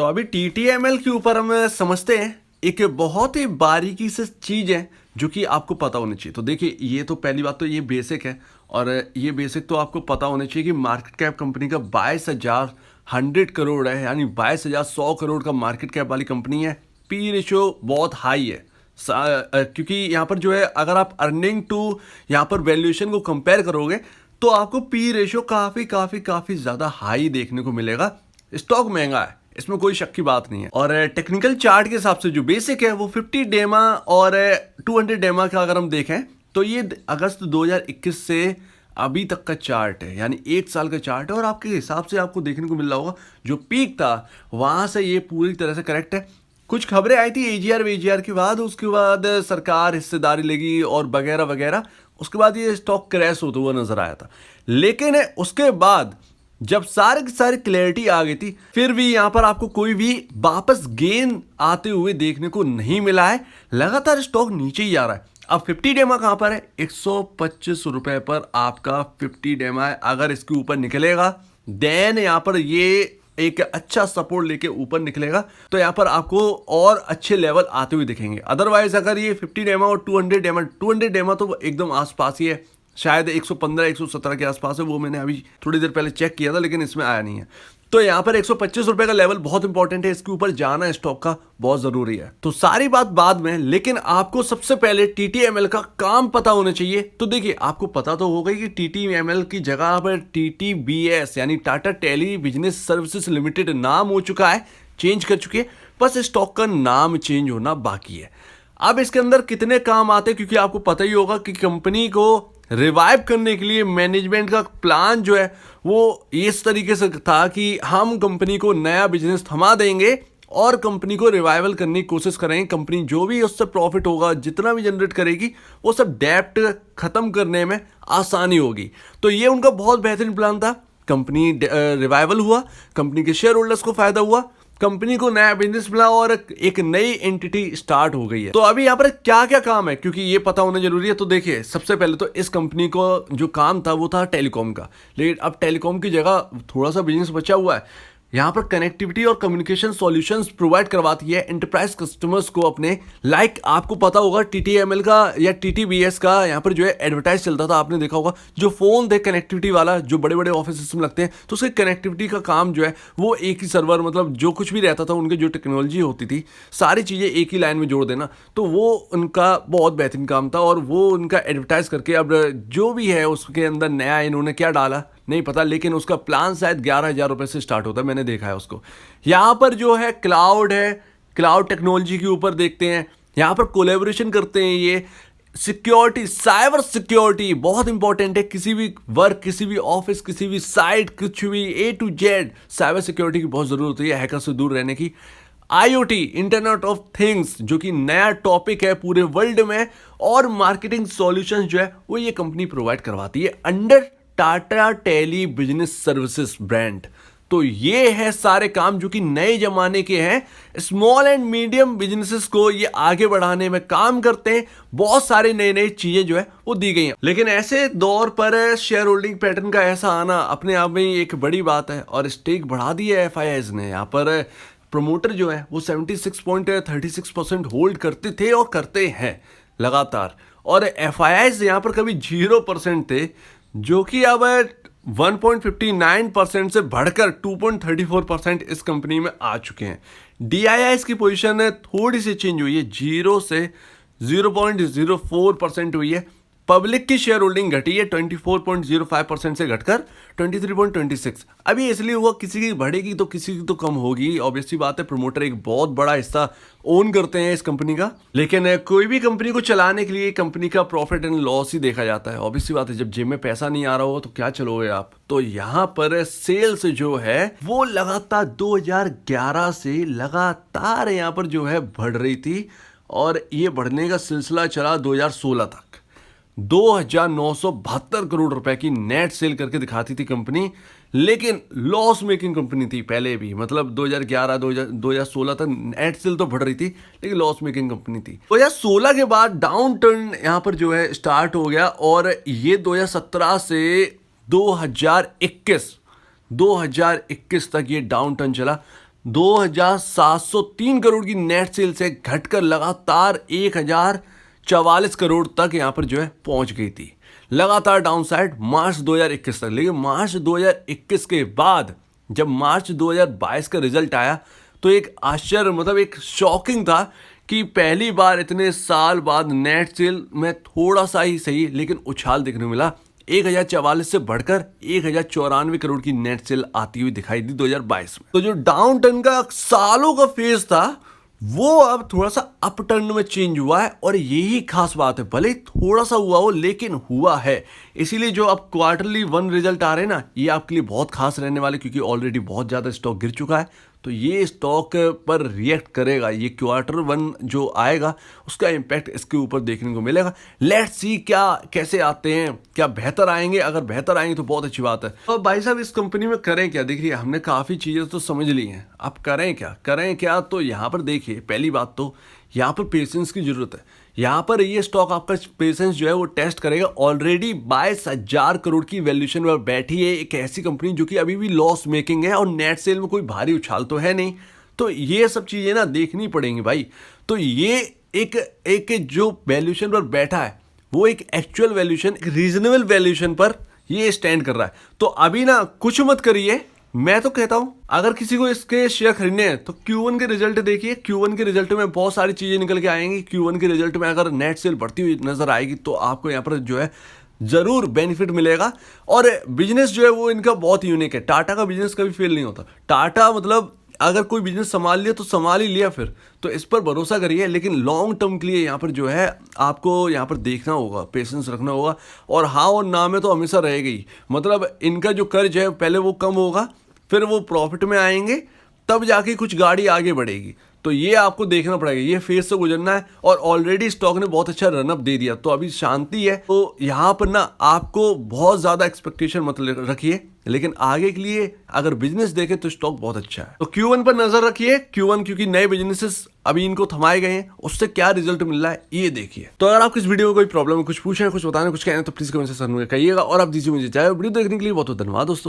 तो अभी टीटीएमएल के ऊपर हम समझते हैं एक बहुत ही बारीकी से चीज है जो कि आपको पता होनी चाहिए। तो देखिए, ये तो पहली बात तो ये बेसिक है, और ये बेसिक तो आपको पता होना चाहिए कि मार्केट कैप कंपनी का 22,100 करोड़ है, यानी 22,100 करोड़ का मार्केट कैप वाली कंपनी है। पी रेशियो बहुत हाई है, क्योंकि यहाँ पर जो है अगर आप अर्निंग टू यहाँ पर वैल्यूएशन को कंपेयर करोगे तो आपको पी रेशियो काफ़ी काफ़ी काफ़ी ज़्यादा हाई देखने को मिलेगा। स्टॉक महंगा है, इसमें कोई शक की बात नहीं है। और टेक्निकल चार्ट के हिसाब से जो बेसिक है वो 50 डेमा और 200 डेमा का अगर हम देखें तो ये अगस्त 2021 से अभी तक का चार्ट है, यानी 1 साल का चार्ट है। और आपके हिसाब से आपको देखने को मिल रहा होगा जो पीक था वहां से ये पूरी तरह से करेक्ट है। कुछ खबरें आई थी एजीआर वेजीआर के बाद, उसके बाद सरकार हिस्सेदारी लेगी और वगैरह वगैरह, उसके बाद ये स्टॉक क्रैश होता हुआ नजर आया था। लेकिन उसके बाद जब सारे की सारी क्लैरिटी आ गई थी, फिर भी यहां पर आपको कोई भी वापस गेन आते हुए देखने को नहीं मिला है। लगातार स्टॉक नीचे ही जा रहा है। अब 50 डेमा कहां पर है? 125 रुपए पर आपका 50 डेमा है। अगर इसके ऊपर निकलेगा देन यहां पर ये एक अच्छा सपोर्ट लेके ऊपर निकलेगा, तो यहाँ पर आपको और अच्छे लेवल आते हुए दिखेंगे। अदरवाइज अगर ये 50 डेमा और 200 डेमा तो एकदम आसपास ही है, शायद 115 117 के आसपास है, वो मैंने अभी थोड़ी देर पहले चेक किया था, लेकिन इसमें आया नहीं है। तो यहाँ पर 125 रुपए का लेवल बहुत इंपॉर्टेंट है, इसके ऊपर जाना स्टॉक का बहुत जरूरी है। तो सारी बात बाद में, लेकिन आपको सबसे पहले टीटीएमएल का काम पता होना चाहिए। तो देखिए, आपको पता तो होगा कि टीटीएमएल की जगह पर टीटीबीएस यानी Tata tele business services limited नाम हो चुका है, चेंज कर चुके हैं, बस स्टॉक का नाम चेंज होना बाकी है। अब इसके अंदर कितने काम आते हैं, क्योंकि आपको पता ही होगा कि कंपनी को रिवाइव करने के लिए मैनेजमेंट का प्लान जो है वो इस तरीके से था कि हम कंपनी को नया बिजनेस थमा देंगे और कंपनी को रिवाइवल करने की कोशिश करेंगे। कंपनी जो भी उससे प्रॉफिट होगा, जितना भी जनरेट करेगी, वो सब डेप्ट खत्म करने में आसानी होगी। तो ये उनका बहुत बेहतरीन प्लान था। कंपनी रिवाइवल हुआ, कंपनी के शेयर होल्डर्स को फायदा हुआ, कंपनी को नया बिजनेस मिला और एक नई एंटिटी स्टार्ट हो गई है। तो अभी यहाँ पर क्या क्या काम है, क्योंकि ये पता होना जरूरी है। तो देखिए, सबसे पहले तो इस कंपनी को जो काम था वो था टेलीकॉम का, लेकिन अब टेलीकॉम की जगह थोड़ा सा बिजनेस बचा हुआ है। यहाँ पर कनेक्टिविटी और कम्युनिकेशन सॉल्यूशंस प्रोवाइड करवाती है एंटरप्राइज कस्टमर्स को अपने। लाइक आपको पता होगा टीटीएमएल का या टीटीबीएस का यहाँ पर जो है एडवर्टाइज चलता था, आपने देखा होगा, जो फोन थे कनेक्टिविटी वाला, जो बड़े बड़े ऑफिस सिस्टम लगते हैं, तो उसके कनेक्टिविटी का काम जो है वो एक ही सर्वर, मतलब जो कुछ भी रहता था, उनकी जो टेक्नोलॉजी होती थी, सारी चीज़ें एक ही लाइन में जोड़ देना, तो वो उनका बहुत बेहतरीन काम था। और वो उनका एडवर्टाइज करके अब जो भी है उसके अंदर नया इन्होंने क्या डाला नहीं पता, लेकिन उसका प्लान शायद 11,000 रुपए से स्टार्ट होता है, मैंने देखा है उसको। यहां पर जो है क्लाउड टेक्नोलॉजी के ऊपर देखते हैं, यहां पर कोलैबोरेशन करते हैं। ये सिक्योरिटी, साइबर सिक्योरिटी बहुत इंपॉर्टेंट है। किसी भी वर्क, किसी भी ऑफिस, किसी भी साइट, कुछ भी A to Z cyber security की बहुत जरूरत होती है, हैकर से दूर रहने की। IoT, इंटरनेट ऑफ थिंग्स, जो कि नया टॉपिक है पूरे वर्ल्ड में, और मार्केटिंग सॉल्यूशंस जो है वो ये कंपनी प्रोवाइड करवाती है under Tata tele business services brand. तो ये है सारे काम जो कि नए जमाने के हैं। स्मॉल एंड मीडियम बिजनेसेस को ये आगे बढ़ाने में काम करते हैं। बहुत सारे नए नए चीजें जो है वो दी गई हैं। लेकिन ऐसे दौर पर शेयर होल्डिंग पैटर्न का ऐसा आना अपने आप में एक बड़ी बात है, और स्टेक बढ़ा दी है FIIs ने। यहाँ पर प्रमोटर जो है वो 76.36% होल्ड करते थे और करते हैं लगातार, और FIIs यहाँ पर कभी 0% थे, जो कि अब 1.59% से बढ़कर 2.34% इस कंपनी में आ चुके हैं। DIIs की पोजीशन थोड़ी सी चेंज हुई है, 0 से 0.04% हुई है। पब्लिक की शेयर होल्डिंग घटी है 24.05% से घटकर 23.26। अभी इसलिए हुआ, किसी की बढ़ेगी तो किसी की तो कम होगी, ऑब्वियसली बात है। प्रमोटर एक बहुत बड़ा हिस्सा ओन करते हैं इस कंपनी का, लेकिन कोई भी कंपनी को चलाने के लिए कंपनी का प्रॉफिट एंड लॉस ही देखा जाता है। ऑब्वियसली बात है, जब जेब में पैसा नहीं आ रहा हो तो क्या चलोगे आप। तो यहाँ पर सेल्स जो है वो लगातार 2011 से लगातार यहाँ पर जो है बढ़ रही थी, और ये बढ़ने का सिलसिला चला 2016 तक। 2,972 करोड़ रुपए की नेट सेल करके दिखाती थी कंपनी, लेकिन लॉस मेकिंग कंपनी थी पहले भी। मतलब 2011 2016 तक नेट सेल तो बढ़ रही थी, लेकिन लॉस मेकिंग कंपनी थी। 2016 के बाद डाउन टर्न यहाँ पर जो है स्टार्ट हो गया, और ये 2017 से 2021 तक ये डाउन टर्न चला। 2703 करोड़ की नेट सेल से घटकर लगातार 1044 करोड़ तक यहाँ पर जो है पहुंच गई थी। लगातार डाउन साइड मार्च 2021 तक। लेकिन मार्च 2021 के बाद जब मार्च 2022 का रिजल्ट आया तो एक आश्चर्य मतलब एक शॉकिंग था कि पहली बार इतने साल बाद नेट सेल में थोड़ा सा ही सही लेकिन उछाल देखने को मिला। 1044 से बढ़कर 1094 करोड़ की नेट सेल आती हुई दिखाई दी 2022 में। तो जो डाउन टर्न का सालों का फेज था वो अब थोड़ा सा अप टर्न में चेंज हुआ है और यही खास बात है। भले थोड़ा सा हुआ हो लेकिन हुआ है। इसीलिए जो अब क्वार्टरली वन रिजल्ट आ रहे हैं ना, ये आपके लिए बहुत खास रहने वाले, क्योंकि ऑलरेडी बहुत ज़्यादा स्टॉक गिर चुका है। तो ये स्टॉक पर रिएक्ट करेगा। ये क्वार्टर वन जो आएगा उसका इम्पैक्ट इसके ऊपर देखने को मिलेगा। लेट्स सी क्या कैसे आते हैं, क्या बेहतर आएंगे। अगर बेहतर आएंगे तो बहुत अच्छी बात है। तो भाई साहब इस कंपनी में करें क्या? देखिए हमने काफ़ी चीज़ें तो समझ ली हैं, अब करें क्या? तो यहाँ पर देखिए पहली बात तो यहाँ पर पेशेंस की जरूरत है। यहाँ पर ये स्टॉक आपका पेशेंस जो है वो टेस्ट करेगा। ऑलरेडी 22,000 करोड़ की वैल्यूएशन पर बैठी है एक ऐसी कंपनी जो कि अभी भी लॉस मेकिंग है और नेट सेल में कोई भारी उछाल तो है नहीं। तो ये सब चीज़ें ना देखनी पड़ेंगी भाई। तो ये एक जो वैल्यूएशन पर बैठा है वो एक एक्चुअल वैल्यूएशन, एक रीजनेबल वैल्यूएशन पर ये स्टैंड कर रहा है। तो अभी ना कुछ मत करिए। मैं तो कहता हूं अगर किसी को इसके शेयर खरीदने हैं तो Q1 के रिजल्ट देखिए। Q1 के रिजल्ट में बहुत सारी चीजें निकल के आएंगी। Q1 के रिजल्ट में अगर नेट सेल बढ़ती हुई नजर आएगी तो आपको यहाँ पर जो है जरूर बेनिफिट मिलेगा। और बिजनेस जो है वो इनका बहुत यूनिक है। टाटा का बिजनेस कभी फेल नहीं होता। टाटा मतलब अगर कोई बिजनेस संभाल लिया तो संभाल ही लिया फिर, तो इस पर भरोसा करिए। लेकिन लॉन्ग टर्म के लिए यहाँ पर जो है आपको यहाँ पर देखना होगा, पेशेंस रखना होगा। और हाँ और ना में तो हमेशा रहेगी। मतलब इनका जो कर्ज है पहले वो कम होगा, फिर वो प्रॉफिट में आएंगे, तब जाके कुछ गाड़ी आगे बढ़ेगी। तो ये आपको देखना पड़ेगा, ये फेज से गुजरना है। और ऑलरेडी स्टॉक ने बहुत अच्छा रनअप दे दिया तो अभी शांति है। तो यहाँ पर ना आपको बहुत ज़्यादा एक्सपेक्टेशन मत रखिए, लेकिन आगे के लिए अगर बिजनेस देखें तो स्टॉक बहुत अच्छा है। तो Q1 पर नजर रखिए। Q1 क्योंकि नए बिजनेसेस अभी इनको थमाए गए हैं, उससे क्या रिजल्ट मिल रहा है ये देखिए। तो अगर आपको इस वीडियो में कोई प्रॉब्लम है, कुछ पूछना है, कुछ बताना, कुछ कहना है तो प्लीज कमेंट सेक्शन में कहिएगा। और आप दीजिए मुझे चाहे वीडियो देखने के लिए बहुत बहुत धन्यवाद दोस्तों।